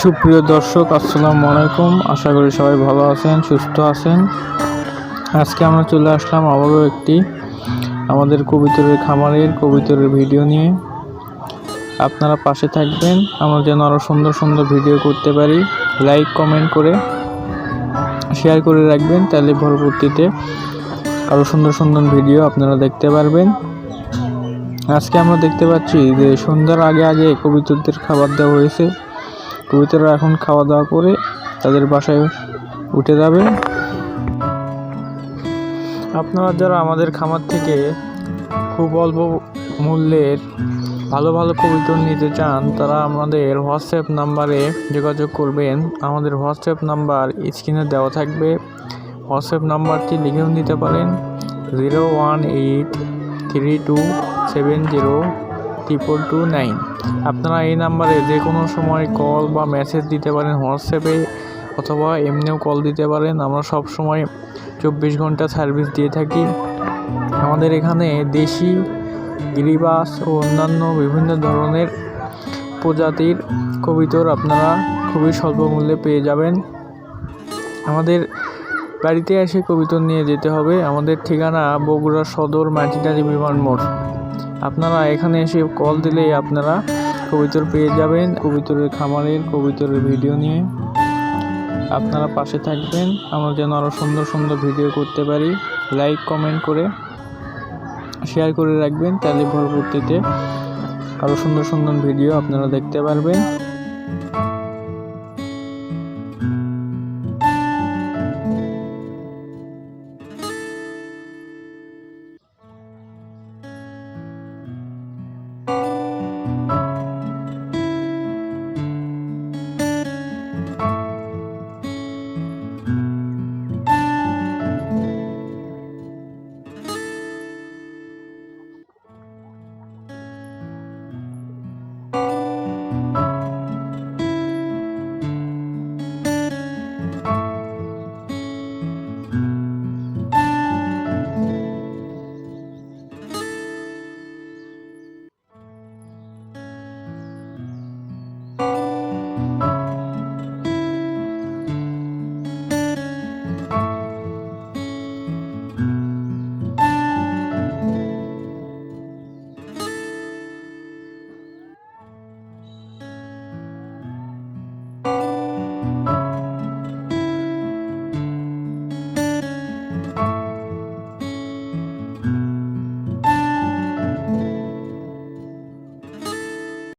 সুপ্রিয় দর্শক, আসসালামু আলাইকুম। আশা করি সবাই ভালো আছেন, সুস্থ আছেন। আজকে আমরা চলে আসলাম আবারও একটি আমাদের কবুতরের খামারের কবুতরের ভিডিও নিয়ে। আপনারা পাশে থাকবেন, আমরা যেন আরও সুন্দর সুন্দর ভিডিও করতে পারি। লাইক কমেন্ট করে শেয়ার করে রাখবেন, তাহলে পরবর্তীতে আরও সুন্দর সুন্দর ভিডিও আপনারা দেখতে পারবেন। আজকে আমরা দেখতে পাচ্ছি যে সন্ধ্যার আগে আগে কবুতরদের খাবার দেওয়া হয়েছে। কবুতররা এখন খাওয়া দাওয়া করে তাদের বাসায় উঠে যাবে। আপনারা যারা আমাদের খামার থেকে খুব অল্প মূল্যের ভালো ভালো কবুতর নিতে চান, তারা আমাদের হোয়াটসঅ্যাপ নাম্বারে যোগাযোগ করবেন। আমাদের হোয়াটসঅ্যাপ নাম্বার স্ক্রিনে দেওয়া থাকবে। হোয়াটসঅ্যাপ নাম্বারটি লিখেও নিতে পারেন 01832702229। আপনারা এই নাম্বারে যে কোনো সময় কল বা মেসেজ দিতে পারেন হোয়াটসঅ্যাপে, অথবা এমনিও কল দিতে পারেন। আমরা সব সময় 24 ঘন্টা সার্ভিস দিয়ে থাকি। আমাদের এখানে দেশি, গিরিবাস ও অন্যান্য বিভিন্ন ধরনের প্রজাতির কবুতর আপনারা খুবই স্বল্প মূল্যে পেয়ে যাবেন। আমাদের বাড়িতে এসে কবুতর নিয়ে যেতে হবে। আমাদের ঠিকানা বগুড়া সদর মাটিডালি বিমান মোড়। আপনারা এখানে এসে কল দিলেই আপনারা কবুতর পেয়ে যাবেন। কবুতরের খামারের কবুতরের ভিডিও নিয়ে আপনারা পাশে থাকবেন, আমরা যেন আরও সুন্দর সুন্দর ভিডিও করতে পারি। লাইক কমেন্ট করে শেয়ার করে রাখবেন, তাহলে পরবর্তীতে আরও সুন্দর সুন্দর ভিডিও আপনারা দেখতে পারবেন।